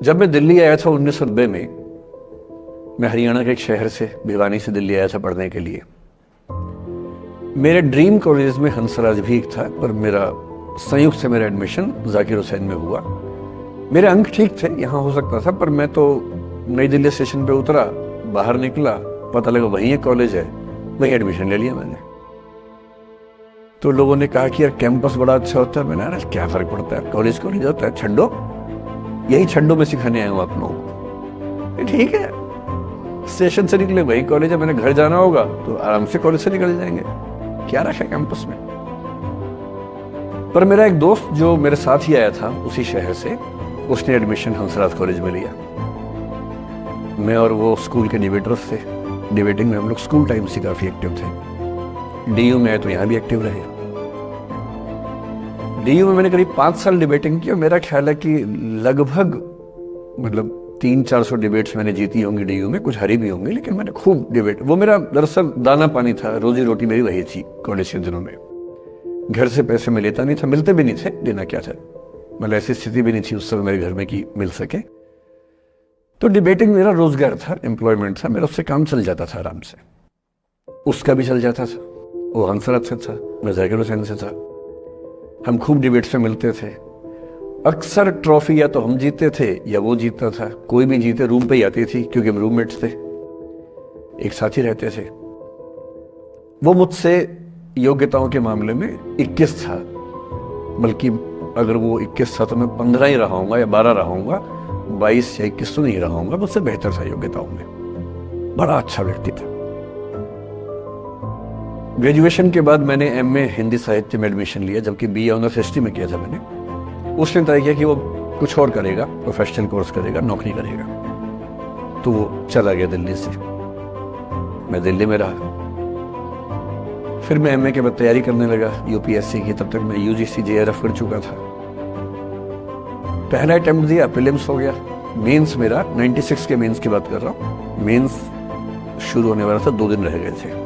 जब मैं दिल्ली आया था 1990 में, मैं हरियाणा के एक शहर से, भिवानी से दिल्ली आया था पढ़ने के लिए। मेरे ड्रीम कॉलेज में हंसराज भी एक था, पर मेरा संयुक्त से मेरा एडमिशन जाकिर हुसैन में हुआ। मेरे अंक ठीक थे, यहाँ हो सकता था, पर मैं तो नई दिल्ली स्टेशन पे उतरा, बाहर निकला, पता लगा वहीं एक कॉलेज है, वहीं एडमिशन ले लिया मैंने। तो लोगों ने कहा कि यार कैंपस बड़ा अच्छा होता है। मैंने अरे क्या फर्क पड़ता है, कॉलेज कॉलेज होता है, छड्डो, यही छड्डो में सिखाने आया हूँ आप लोगों को। ठीक है, स्टेशन से निकले वही कॉलेज है, मैंने घर जाना होगा तो आराम से कॉलेज से निकल जाएंगे, क्या रखा है कैंपस में। पर मेरा एक दोस्त जो मेरे साथ ही आया था उसी शहर से, उसने एडमिशन हंसराज कॉलेज में लिया। मैं और वो स्कूल के डिबेटर्स थे, डिबेटिंग में हम लोग स्कूल टाइम से काफी एक्टिव थे। डीयू में आए तो यहाँ भी एक्टिव रहे। डीयू में मैंने करीब 5 साल डिबेटिंग की और मेरा ख्याल है कि लगभग 300-400 डिबेट्स मैंने जीती होंगी डीयू में, कुछ हरी भी होंगी, लेकिन मैंने खूब डिबेट, वो मेरा दरअसल दाना पानी था, रोजी रोटी मेरी वही थी कॉलेज के दिनों में। घर से पैसे मैं लेता नहीं था, मिलते भी नहीं थे, देना क्या था, मतलब ऐसी स्थिति भी नहीं थी उस समय मेरे घर में कि मिल सके। तो डिबेटिंग मेरा रोजगार था, एम्प्लॉयमेंट था मेरा, उससे काम चल जाता था आराम से। उसका भी चल जाता था, वो हंसराज से था, मैं जाकिर हुसैन से था। हम खूब डिबेट्स में मिलते थे। अक्सर ट्रॉफी या तो हम जीतते थे या वो जीतता था, कोई भी जीते रूम पे ही आती थी क्योंकि हम रूममेट्स थे, एक साथ ही रहते थे। वो मुझसे योग्यताओं के मामले में 21 था, बल्कि अगर वो 21 था तो मैं 15 ही रहा हूँगा या 12 रहा हूँगा, 22 या 21 तो नहीं रहा हूँगा, मुझसे बेहतर था योग्यताओं में, बड़ा अच्छा व्यक्ति था। ग्रेजुएशन के बाद मैंने एमए हिंदी साहित्य में एडमिशन लिया, जबकि बीए ऑनर्स हिस्ट्री में किया था मैंने। उसने तय किया कि वो कुछ और करेगा, प्रोफेशनल कोर्स करेगा, नौकरी करेगा, तो वो चला गया दिल्ली से। मैं दिल्ली में रहा। फिर मैं एमए के बाद तैयारी करने लगा यूपीएससी की। तब तक मैं यूजीसी जेआरएफ कर चुका था। पहला अटेम्प्ट दिया, प्रीलिम्स हो गया। मेंस मेरा 96 के मेंस की बात कर रहा हूँ, मेंस शुरू होने वाला था, 2 दिन रह गए थे।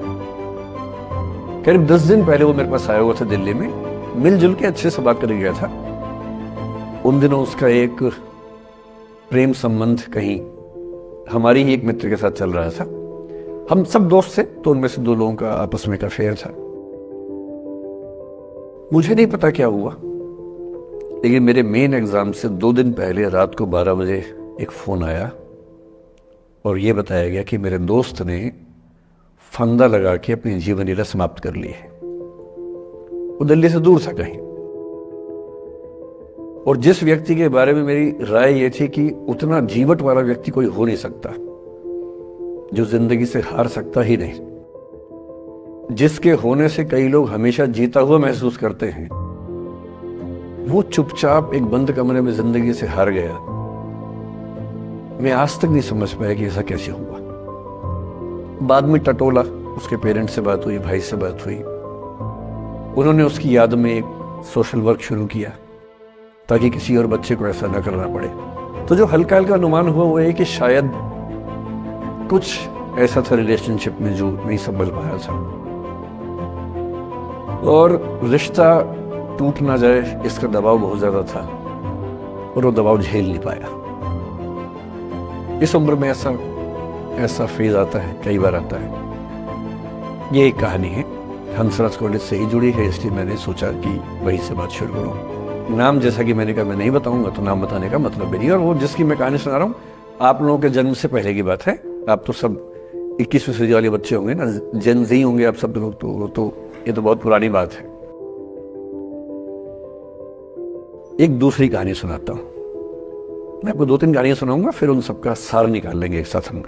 करीब 10 दिन पहले वो मेरे पास आया हुआ था दिल्ली में, मिलजुल के अच्छे से बात कर गया था। उन दिनों उसका एक प्रेम संबंध कहीं हमारी ही एक मित्र के साथ चल रहा था। हम सब दोस्त थे, तो उनमें से 2 लोगों का आपस में एक अफेयर था। मुझे नहीं पता क्या हुआ, लेकिन मेरे मेन एग्जाम से 2 दिन पहले रात को 12 बजे एक फोन आया और यह बताया गया कि मेरे दोस्त ने फंदा लगा के अपनी जीवन लीला समाप्त कर ली है। वो दिल्ली से दूर था कहीं, और जिस व्यक्ति के बारे में मेरी राय ये थी कि उतना जीवट वाला व्यक्ति कोई हो नहीं सकता, जो जिंदगी से हार सकता ही नहीं, जिसके होने से कई लोग हमेशा जीता हुआ महसूस करते हैं, वो चुपचाप एक बंद कमरे में जिंदगी से हार गया। मैं आज तक नहीं समझ पाया कि ऐसा कैसे हुआ। बाद में टटोला, उसके पेरेंट्स से बात हुई, भाई से बात हुई, उन्होंने उसकी याद में एक सोशल वर्क शुरू किया ताकि किसी और बच्चे को ऐसा न करना पड़े। तो जो हल्का हल्का अनुमान हुआ वो है कि शायद कुछ ऐसा था रिलेशनशिप में जो नहीं संभल पाया था, और रिश्ता टूट ना जाए इसका दबाव बहुत ज्यादा था, और वो दबाव झेल नहीं पाया। इस उम्र में ऐसा फेज आता है, कई बार आता है। ये एक कहानी है, हंसराज कॉलेज से ही जुड़ी है, इसलिए मैंने सोचा कि वहीं से बात शुरू करूं। नाम जैसा कि मैंने कहा मैं नहीं बताऊंगा, तो नाम बताने का मतलब भी नहीं। और वो जिसकी मैं कहानी सुना रहा हूँ, आप लोगों के जन्म से पहले की बात है। आप तो सब 21वीं सदी वाले बच्चे होंगे ना, जेन ज़ी होंगे आप सब लोग, तो ये तो बहुत पुरानी बात है। एक दूसरी कहानी सुनाता हूँ। मैं आपको 2-3 कहानियां सुनाऊंगा, फिर उन सबका सार निकाल लेंगे एक साथ हम।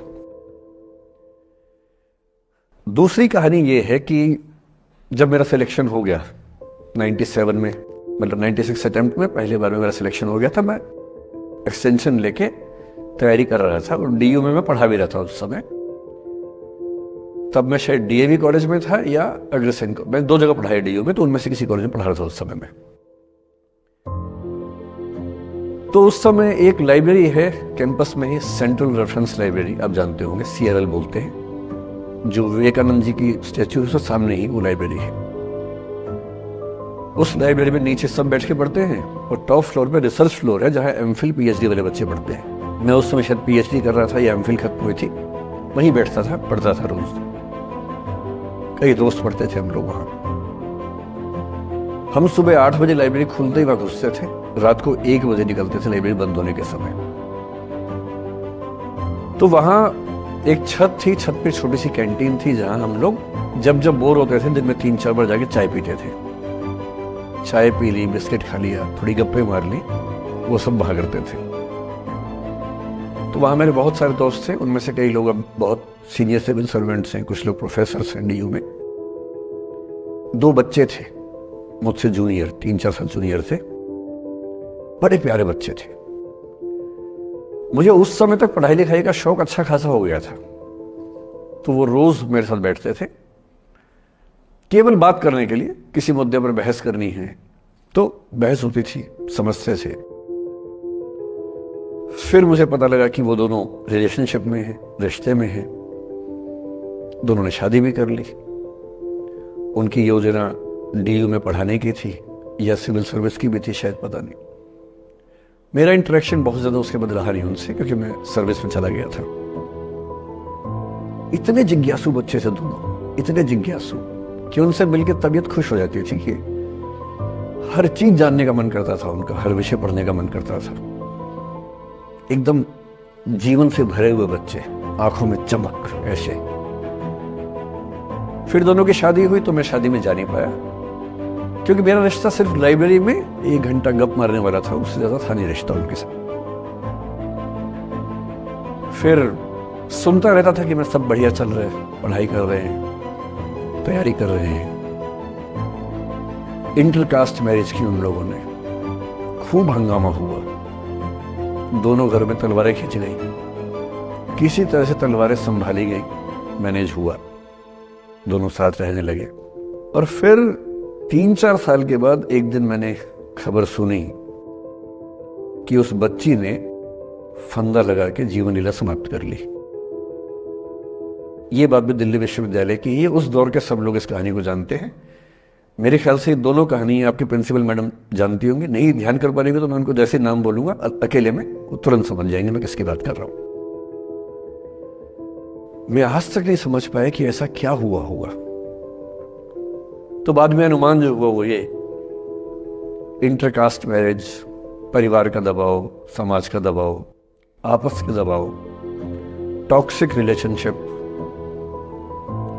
दूसरी कहानी ये है कि जब मेरा सिलेक्शन हो गया 97 में, मतलब 96 अटेम्प्ट में पहली बार में मेरा सिलेक्शन हो गया था, मैं एक्सटेंशन लेके तैयारी कर रहा था, और डीयू में मैं पढ़ा भी रहा था उस समय। तब मैं शायद डीएवी कॉलेज में था या अग्रसेन, मैं 2 जगह पढ़ाया डीयू में, तो उनमें से किसी कॉलेज में पढ़ा रहा था उस समय में। तो उस समय एक लाइब्रेरी है कैंपस में ही, सेंट्रल रेफरेंस लाइब्रेरी, आप जानते होंगे, CRL बोलते हैं, जो विवेकानंद जी की स्टैच्यू है सामने ही वो लाइब्रेरी है। उस लाइब्रेरी में नीचे सब बैठ के पढ़ते हैं, और टॉप फ्लोर पे रिसर्च फ्लोर है, जहां एमफिल PhD वाले बच्चे पढ़ते हैं। मैं उस समय शायद पीएचडी कर रहा था या एमफिल खत्म हुई थी, वहीं बैठता था, पढ़ता था रोज। कई दोस्त पढ़ते थे हम लोग वहां। हम सुबह 8 बजे लाइब्रेरी खुलते ही वहां घुसते थे, रात को 1 बजे निकलते थे लाइब्रेरी बंद होने के समय। तो वहां एक छत थी, छत पे छोटी सी कैंटीन थी जहां हम लोग जब जब बोर होते थे दिन में 3-4 बार जाके चाय पीते थे। चाय पी ली, बिस्किट खा लिया, थोड़ी गप्पे मार ली, वो सब वहां करते थे। तो वहां मेरे बहुत सारे दोस्त थे, उनमें से कई लोग अब बहुत सीनियर सिविल सर्वेंट्स हैं, कुछ लोग प्रोफेसर हैं डीयू में। 2 बच्चे थे मुझसे जूनियर, 3-4 साल जूनियर थे, बड़े प्यारे बच्चे थे। मुझे उस समय तक पढ़ाई लिखाई का शौक अच्छा खासा हो गया था, तो वो रोज मेरे साथ बैठते थे केवल बात करने के लिए। किसी मुद्दे पर बहस करनी है तो बहस होती थी, समझते थे। फिर मुझे पता लगा कि वो दोनों रिलेशनशिप में हैं, रिश्ते में हैं। दोनों ने शादी भी कर ली। उनकी योजना डीयू में पढ़ाने की थी या सिविल सर्विस की भी थी, शायद पता नहीं। मेरा इंटरेक्शन बहुत ज्यादा उसके बाद रहा नहीं उनसे, क्योंकि मैं सर्विस में चला गया था। इतने जिज्ञासु बच्चे थे दोनों, इतने जिज्ञासु कि उनसे मिलकर तबीयत खुश हो जाती थी कि हर चीज जानने का मन करता था उनका, हर विषय पढ़ने का मन करता था। एकदम जीवन से भरे हुए बच्चे, आंखों में चमक ऐसे। फिर दोनों की शादी हुई तो मैं शादी में जा नहीं पाया, क्योंकि मेरा रिश्ता सिर्फ लाइब्रेरी में 1 घंटा गप मारने वाला था, उससे ज्यादा था नहीं रिश्ता उनके साथ। फिर सुनता रहता था कि मैं सब बढ़िया चल रहे हैं, पढ़ाई कर रहे हैं, तैयारी कर रहे हैं। इंटरकास्ट मैरिज की उन लोगों ने, खूब हंगामा हुआ, दोनों घर में तलवारें खींच गई। किसी तरह से तलवारें संभाली गई, मैनेज हुआ, दोनों साथ रहने लगे। और फिर 3-4 साल के बाद एक दिन मैंने खबर सुनी कि उस बच्ची ने फंदा लगा के जीवन लीला समाप्त कर ली। ये बात भी दिल्ली विश्वविद्यालय की। ये उस दौर के सब लोग इस कहानी को जानते हैं। मेरे ख्याल से दोनों कहानी आपकी प्रिंसिपल मैडम जानती होंगी। नहीं ध्यान कर पाएंगे तो मैं उनको जैसे नाम बोलूंगा अकेले में, वो तुरंत समझ जाएंगे मैं किसकी बात कर रहा हूं। मैं आज तक नहीं समझ पाया कि ऐसा क्या हुआ होगा। तो बाद में अनुमान जो हुआ वो ये, इंटरकास्ट मैरिज, परिवार का दबाव, समाज का दबाव, आपस के दबाव, टॉक्सिक रिलेशनशिप,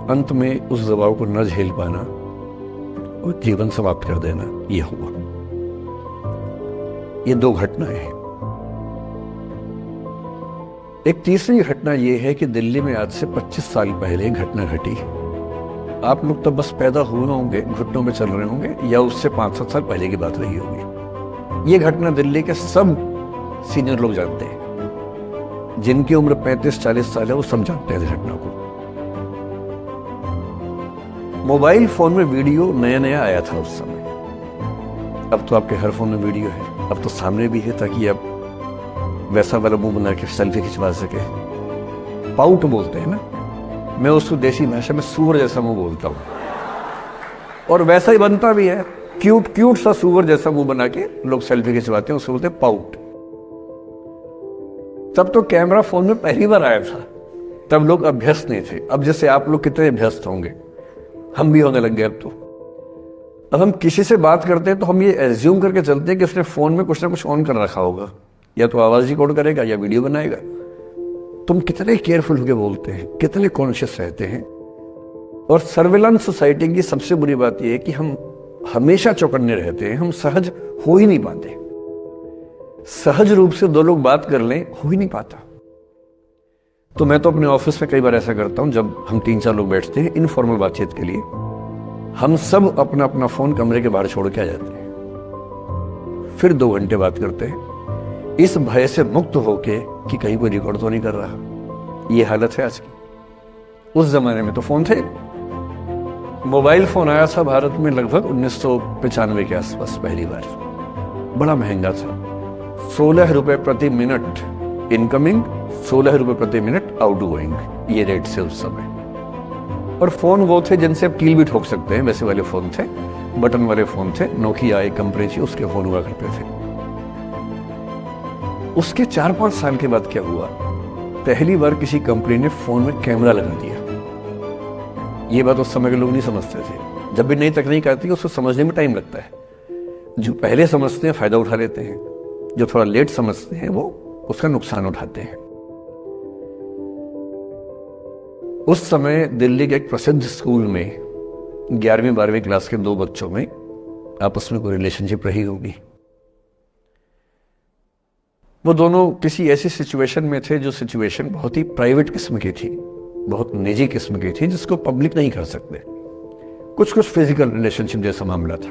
अंत में उस दबाव को न झेल पाना और जीवन समाप्त कर देना, ये हुआ। ये 2 घटनाएं हैं। एक तीसरी घटना यह है कि दिल्ली में आज से 25 साल पहले एक घटना घटी। आप लोग तो बस पैदा हुए होंगे, घुटनों में चल रहे होंगे, या उससे 5-7 साल पहले की बात रही होगी। ये घटना दिल्ली के सब सीनियर लोग जानते हैं। जिनकी उम्र 35-40 साल है वो सब जानते हैं इस घटना को। मोबाइल फोन में वीडियो नया नया आया था उस समय। अब तो आपके हर फोन में वीडियो है, अब तो सामने भी है, ताकि आप वैसा वाला मुंह बना के सेल्फी खिंचवा सके। पाउट बोलते हैं ना, मैं उसको देसी भाषा में सूअर जैसा मुंह बोलता हूं, और वैसा ही बनता भी है। क्यूट क्यूट सा सूअर जैसा मुंह बना के लोग सेल्फी खिंचवाते हैं, उसको बोलते हैं पाउट। तब तो कैमरा फोन में पहली बार आया था, तब लोग अभ्यस्त नहीं थे। अब जैसे आप लोग कितने अभ्यस्त होंगे, हम भी होने लग गए। अब हम किसी से बात करते हैं तो हम ये एज्यूम करके चलते हैं कि उसने फोन में कुछ ना कुछ ऑन कर रखा होगा, या तो आवाज रिकॉर्ड करेगा या वीडियो बनाएगा। तुम कितने केयरफुल होकर बोलते हैं, कितने कॉन्शियस रहते हैं। और सर्विलांस सोसाइटी की सबसे बुरी बात यह है कि हम हमेशा चौकन्ने रहते हैं, हम सहज हो ही नहीं पाते। सहज रूप से 2 लोग बात कर लें, हो ही नहीं पाता। तो मैं तो अपने ऑफिस में कई बार ऐसा करता हूं, जब हम 3-4 लोग बैठते हैं इनफॉर्मल बातचीत के लिए, हम सब अपना अपना फोन कमरे के बाहर छोड़ के आ जाते हैं। फिर 2 घंटे बात करते हैं, इस भय से मुक्त होके कि कहीं कोई रिकॉर्ड तो नहीं कर रहा। ये हालत है आज की। उस जमाने में तो फोन थे। मोबाइल फोन आया था भारत में लगभग 1995 के आसपास पहली बार। बड़ा महंगा था, 16 रुपए प्रति मिनट इनकमिंग, 16 रुपए प्रति मिनट आउटगोइंग, ये रेट से उस समय। और फोन वो थे जिनसे आप कील भी ठोक सकते हैं, वैसे वाले फोन थे, बटन वाले फोन थे। नोकिया एक कंपनी थी, उसके फोन हुआ करते थे। उसके 4-5 साल के बाद क्या हुआ, पहली बार किसी कंपनी ने फोन में कैमरा लगा दिया। ये बात उस समय के लोग नहीं समझते थे। जब भी नई तकनीक आती है उसको समझने में टाइम लगता है। जो पहले समझते हैं फायदा उठा लेते हैं, जो थोड़ा लेट समझते हैं वो उसका नुकसान उठाते हैं। उस समय दिल्ली के एक प्रसिद्ध स्कूल में 11वीं-12वीं क्लास के 2 बच्चों में आपस में कोई रिलेशनशिप रही होगी। वो दोनों किसी ऐसी सिचुएशन में थे जो सिचुएशन बहुत ही प्राइवेट किस्म की थी, बहुत निजी किस्म की थी, जिसको पब्लिक नहीं कर सकते। कुछ फिजिकल रिलेशनशिप जैसा मामला था।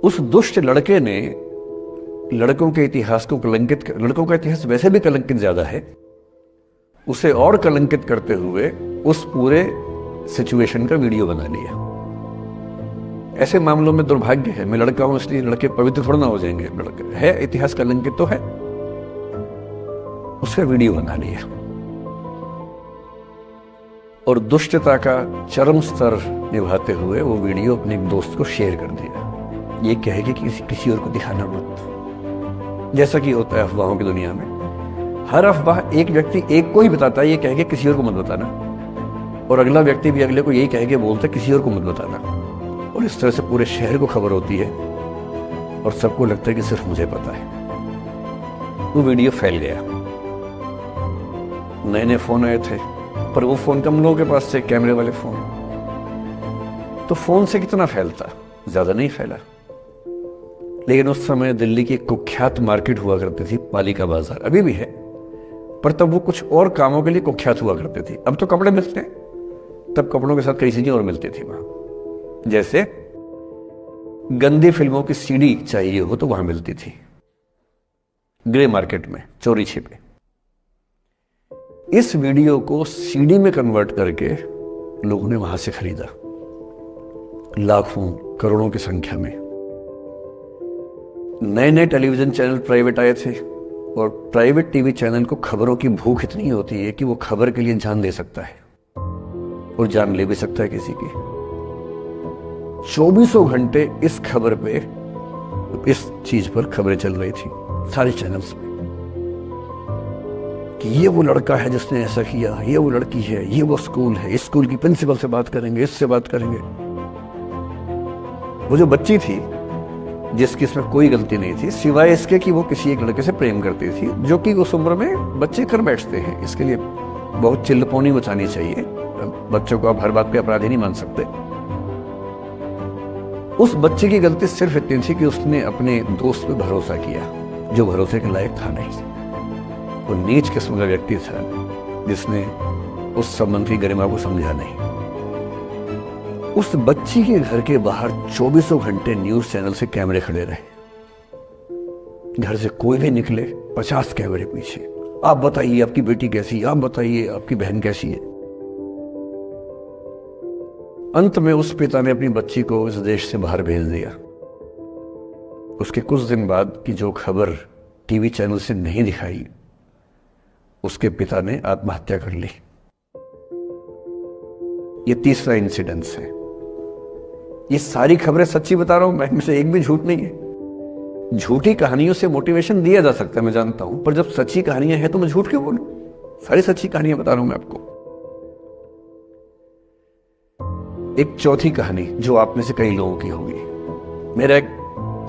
उस दुष्ट लड़के ने लड़कों के इतिहास को कलंकित, लड़कों का इतिहास वैसे भी कलंकित ज्यादा है, उसे और कलंकित करते हुए उस पूरे सिचुएशन का वीडियो बना लिया। ऐसे मामलों में दुर्भाग्य है, मैं लड़का हूं इसलिए लड़के पवित्र थोड़ा ना हो जाएंगे। लड़के है, इतिहास कलंकित तो है, उसका वीडियो बना लिया और दुष्टता का चरम स्तर निभाते हुए वो वीडियो अपने एक दोस्त को शेयर कर दिया। ये कहे कि किसी और को दिखाना मत। जैसा कि होता है अफवाहों की दुनिया में, हर अफवाह एक व्यक्ति एक को ही बताता है, ये कह के किसी और को मत बताना, और अगला व्यक्ति भी अगले को यही कह के बोलता है किसी और को मत बताना। और इस तरह से पूरे शहर को खबर होती है और सबको लगता है कि सिर्फ मुझे पता है। वो वीडियो फैल गया। नए नए फोन आए थे, पर वो फोन कम लोगों के पास थे, कैमरे वाले फोन। तो फोन से कितना फैलता, ज्यादा नहीं फैला। लेकिन उस समय दिल्ली की एक कुख्यात मार्केट हुआ करती थी, पालिका बाजार, अभी भी है, पर तब वो कुछ और कामों के लिए कुख्यात हुआ करती थी। अब तो कपड़े मिलते हैं, तब कपड़ों के साथ कई चीजें और मिलती थी वहां। जैसे गंदी फिल्मों की सीडी चाहिए हो तो वहां मिलती थी, ग्रे मार्केट में, चोरी छिपे। इस वीडियो को सीडी में कन्वर्ट करके लोगों ने वहां से खरीदा, लाखों करोड़ों की संख्या में। नए नए टेलीविजन चैनल प्राइवेट आए थे, और प्राइवेट टीवी चैनल को खबरों की भूख इतनी होती है कि वो खबर के लिए जान दे सकता है और जान ले भी सकता है किसी की। 24 घंटे इस खबर पे, इस चीज पर खबरें चल रही थी सारे चैनल्स में, कि ये वो लड़का है जिसने ऐसा किया, ये वो लड़की है, ये वो स्कूल है, इस स्कूल की प्रिंसिपल से बात करेंगे, इससे बात करेंगे। वो जो बच्ची थी जिसकी इसमें कोई गलती नहीं थी, सिवाय इसके कि वो किसी एक लड़के से प्रेम करती थी, जो कि उस उम्र में बच्चे कर बैठते हैं। इसके लिए बहुत चिल्लपौनी मचानी चाहिए। बच्चों को आप हर बात पे अपराधी नहीं मान सकते। उस बच्चे की गलती सिर्फ इतनी थी कि उसने अपने दोस्त पे भरोसा किया, जो भरोसे के लायक था नहीं। वो नीच किस्म का व्यक्ति था जिसने उस संबंध की गरिमा को समझा नहीं। उस बच्ची के घर के बाहर 24 घंटे न्यूज चैनल से कैमरे खड़े रहे। घर से कोई भी निकले, 50 कैमरे पीछे। आप बताइए आपकी बेटी कैसी है, आप बताइए आपकी बहन कैसी है। अंत में उस पिता ने अपनी बच्ची को इस देश से बाहर भेज दिया। उसके कुछ दिन बाद की जो खबर टीवी चैनल से नहीं दिखाई, उसके पिता ने आत्महत्या कर ली। ये तीसरा इंसिडेंस है। ये सारी खबरें सच्ची बता रहा हूं मैं, इनमें से एक भी झूठ नहीं है। झूठी कहानियों से मोटिवेशन दिया जा सकता है, मैं जानता हूं, पर जब सच्ची कहानियां हैं तो मैं झूठ क्यों बोलूं? सारी सच्ची कहानियां बता रहा हूं मैं आपको। एक चौथी कहानी जो आप में से कई लोगों की होगी। मेरा एक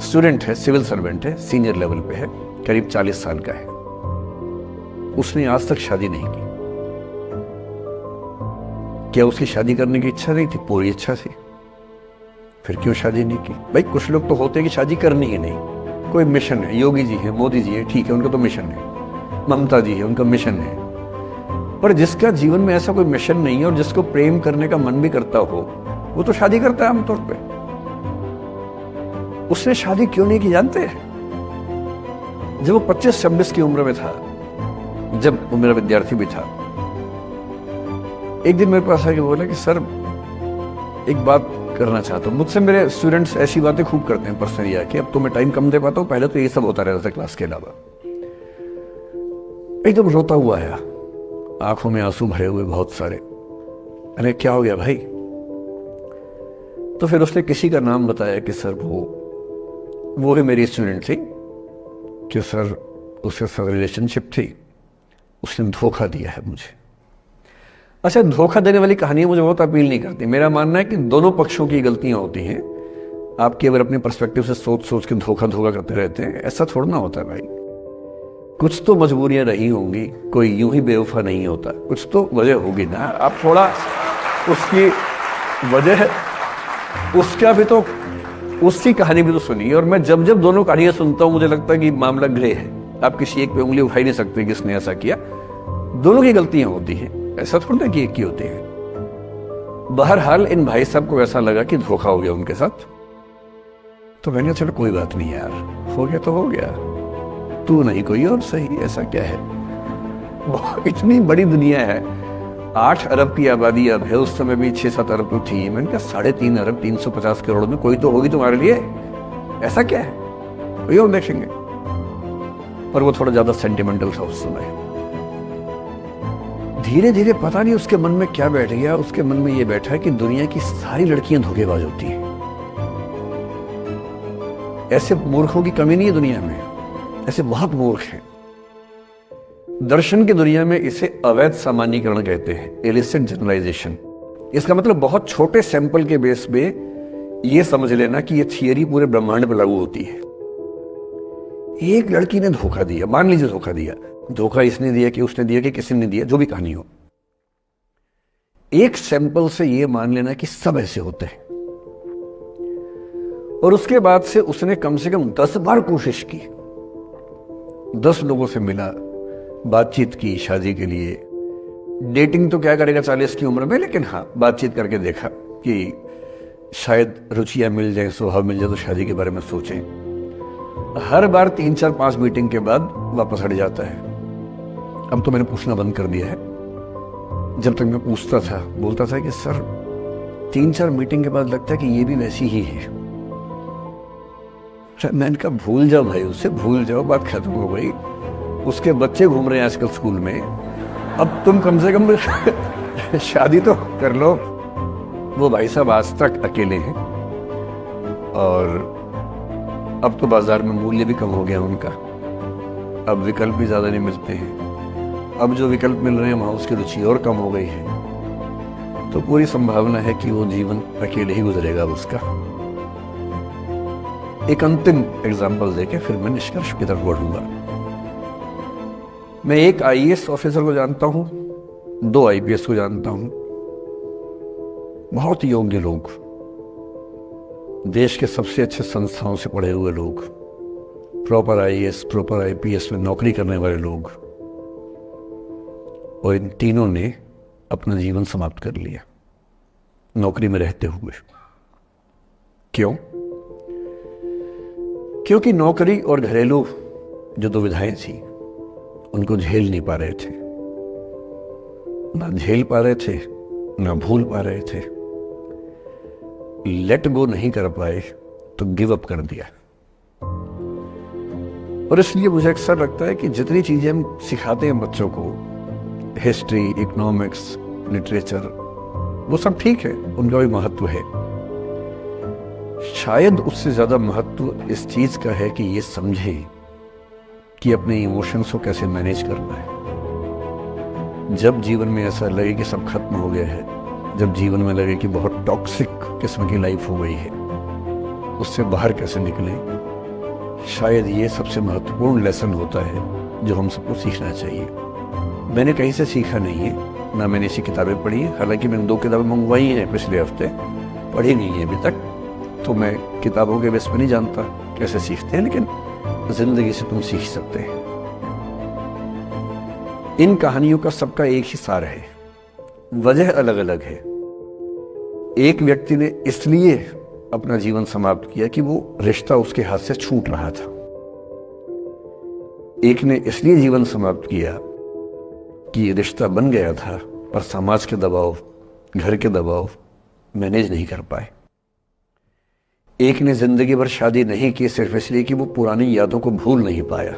स्टूडेंट है, सिविल सर्वेंट है, सीनियर लेवल पे है, करीब 40 साल का है। उसने आज तक शादी नहीं की। क्या उसकी शादी करने की इच्छा नहीं थी? पूरी इच्छा थी। फिर क्यों शादी नहीं की? भाई कुछ लोग तो होते हैं कि शादी करनी ही नहीं, कोई मिशन है। योगी जी है, मोदी जी है, ठीक है, उनका तो मिशन है। ममता जी है, उनका मिशन है। पर जिसका जीवन में ऐसा कोई मिशन नहीं है और जिसको प्रेम करने का मन भी करता हो, वो तो शादी करता है आमतौर पे। उसने शादी क्यों नहीं की जानते हैं? जब वो 25-26 की उम्र में था, जब वो मेरा विद्यार्थी भी था, एक दिन मेरे पास आके बोला कि सर एक बात करना चाहता हूँ। मुझसे मेरे स्टूडेंट्स ऐसी बातें खूब करते हैं पर्सनली आके, अब तो मैं टाइम कम दे पाता हूँ, पहले तो ये सब होता रहता था क्लास के अलावा। एकदम रोता हुआ आया, आंखों में आंसू भरे हुए बहुत सारे। अरे क्या हो गया भाई? तो फिर उसने किसी का नाम बताया कि सर वो है मेरी स्टूडेंट थी, कि सर उसके साथ रिलेशनशिप थी, उसने धोखा दिया है मुझे। अच्छा, धोखा देने वाली कहानियां मुझे बहुत अपील नहीं करती। मेरा मानना है कि दोनों पक्षों की गलतियां होती हैं। आप केवल अपने पर्सपेक्टिव से सोच सोच के धोखा करते रहते हैं, ऐसा थोड़ा ना होता है भाई। कुछ तो मजबूरियां रही होंगी, कोई यूं ही बेवफा नहीं होता, कुछ तो वजह होगी ना। आप थोड़ा उसकी वजह, उसका भी तो, उसकी कहानी भी तो सुनिए। और मैं जब जब दोनों कहानियां सुनता हूं मुझे लगता है कि मामला ग्रे है। आप किसी एक पे उंगली उठा ही नहीं सकते किसने ऐसा किया। दोनों की गलतियां होती हैं, ऐसा थोड़ा ना कि एक की होती है। बहरहाल इन भाई साहब को ऐसा लगा कि धोखा हो गया उनके साथ, तो मैंने चलो कोई बात नहीं यार, हो गया तो हो गया, तू नहीं कोई और सही, ऐसा क्या है। इतनी बड़ी दुनिया है, 8 अरब की आबादी अब है, उस समय भी 6-7 अरब तो थी। मैंने कहा 3.5 अरब 350 करोड़ में कोई तो होगी तुम्हारे लिए, ऐसा क्या है, कोई और देखेंगे। पर वो थोड़ा ज्यादा सेंटिमेंटल था उस समय। धीरे धीरे पता नहीं उसके मन में क्या बैठ गया, उसके मन में ये बैठा कि दुनिया की सारी लड़कियां धोखेबाज होती हैं। ऐसे मूर्खों की कमी नहीं है दुनिया में, ऐसे बहुत मूर्ख हैं। दर्शन की दुनिया में इसे अवैध सामान्यीकरण कहते हैं, इलिसिट जनरलाइजेशन। इसका मतलब बहुत छोटे सैंपल के बेस पे ये समझ लेना कि ये थियरी पूरे ब्रह्मांड पर लागू होती है। एक लड़की ने धोखा दिया, मान लीजिए धोखा दिया, धोखा इसने दिया कि उसने दिया कि किसी ने दिया, जो भी कहानी हो, एक सैंपल से ये मान लेना कि सब ऐसे होते हैं। और उसके बाद से उसने कम से कम 10 बार कोशिश की, 10 लोगों से मिला, बातचीत की शादी के लिए। डेटिंग तो क्या करेगा 40 की उम्र में, लेकिन हाँ बातचीत करके देखा कि शायद रुचियां मिल जाए, स्वभाव मिल जाए तो शादी के बारे में सोचें। हर बार 3-4-5 मीटिंग के बाद वापस हट जाता है। अब तो मैंने पूछना बंद कर दिया है। जब तक मैं पूछता था, बोलता था कि सर 3-4 मीटिंग के बाद लगता है कि ये भी वैसी ही है। मैंने कहा भूल जाओ भाई, उससे भूल जाओ, बात खत्म हो गई। उसके बच्चे घूम रहे हैं आजकल स्कूल में, अब तुम कम से कम शादी तो कर लो। वो भाई साहब आज तक अकेले हैं और अब तो बाजार में मूल्य भी कम हो गया उनका, अब विकल्प भी ज्यादा नहीं मिलते हैं। अब जो विकल्प मिल रहे हैं वहां उसकी रुचि और कम हो गई है, तो पूरी संभावना है कि वो जीवन अकेले ही गुजरेगा उसका। एक अंतिम एग्जाम्पल देके फिर मैं निष्कर्ष की तरफ बढ़ूंगा। मैं एक आईएएस ऑफिसर को जानता हूं, 2 आईपीएस को जानता हूं, बहुत योग्य लोग, देश के सबसे अच्छे संस्थाओं से पढ़े हुए लोग, प्रॉपर आईएएस प्रॉपर आईपीएस में नौकरी करने वाले लोग, और इन तीनों ने अपना जीवन समाप्त कर लिया नौकरी में रहते हुए। क्यों? क्योंकि नौकरी और घरेलू जो दुविधाएं थी उनको झेल नहीं पा रहे थे, ना झेल पा रहे थे, ना भूल पा रहे थे, लेट गो नहीं कर पाए तो गिव अप कर दिया। और इसलिए मुझे अक्सर लगता है कि जितनी चीजें हम सिखाते हैं बच्चों को, हिस्ट्री, इकोनॉमिक्स, लिटरेचर, वो सब ठीक है, उनका भी महत्व है। शायद उससे ज्यादा महत्व इस चीज का है कि ये समझे कि अपने इमोशंस को कैसे मैनेज करना है। जब जीवन में ऐसा लगे कि सब खत्म हो गया है, जब जीवन में लगे कि बहुत टॉक्सिक किस्म की लाइफ हो गई है, उससे बाहर कैसे निकले, शायद ये सबसे महत्वपूर्ण लेसन होता है जो हम सबको सीखना चाहिए। मैंने कहीं से सीखा नहीं है, ना मैंने ऐसी किताबें पढ़ी है। हालांकि मैंने 2 किताबें मंगवाई हैं पिछले हफ्ते, पढ़ी नहीं है अभी तक, तो मैं किताबों के बेस पे नहीं जानता कैसे सीखते हैं, लेकिन जिंदगी से तुम सीख सकते हैं। इन कहानियों का सबका एक ही सार है, वजह अलग अलग है। एक व्यक्ति ने इसलिए अपना जीवन समाप्त किया कि वो रिश्ता उसके हाथ से छूट रहा था। एक ने इसलिए जीवन समाप्त किया कि रिश्ता बन गया था पर समाज के दबाव, घर के दबाव मैनेज नहीं कर पाए। एक ने जिंदगी भर शादी नहीं की सिर्फ इसलिए कि वो पुरानी यादों को भूल नहीं पाया।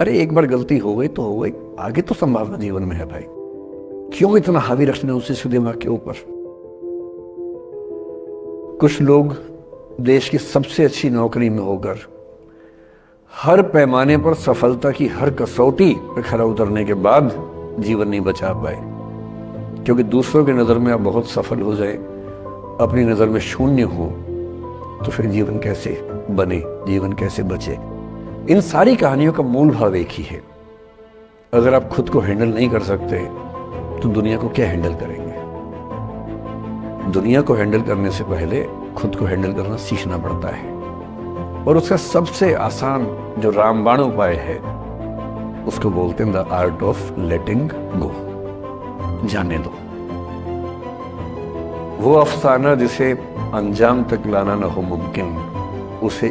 अरे एक बार गलती हो गई तो हो गई, आगे तो संभावना जीवन में है भाई, क्यों इतना हावी रखना उसी दिमाग के ऊपर। कुछ लोग देश की सबसे अच्छी नौकरी में होकर हर पैमाने पर सफलता की हर कसौटी पे खरा उतरने के बाद जीवन नहीं बचा पाए, क्योंकि दूसरों की नज़र में आप बहुत सफल हो जाए, अपनी नज़र में शून्य हो, तो फिर जीवन कैसे बने, जीवन कैसे बचे। इन सारी कहानियों का मूल भाव एक ही है, अगर आप खुद को हैंडल नहीं कर सकते तो दुनिया को क्या हैंडल करेंगे। दुनिया को हैंडल करने से पहले खुद को हैंडल करना सीखना पड़ता है, और उसका सबसे आसान जो रामबाण उपाय है उसको बोलते हैं द आर्ट ऑफ लेटिंग गो। जाने दो। वो अफसाना जिसे अंजाम तक लाना न हो मुमकिन, उसे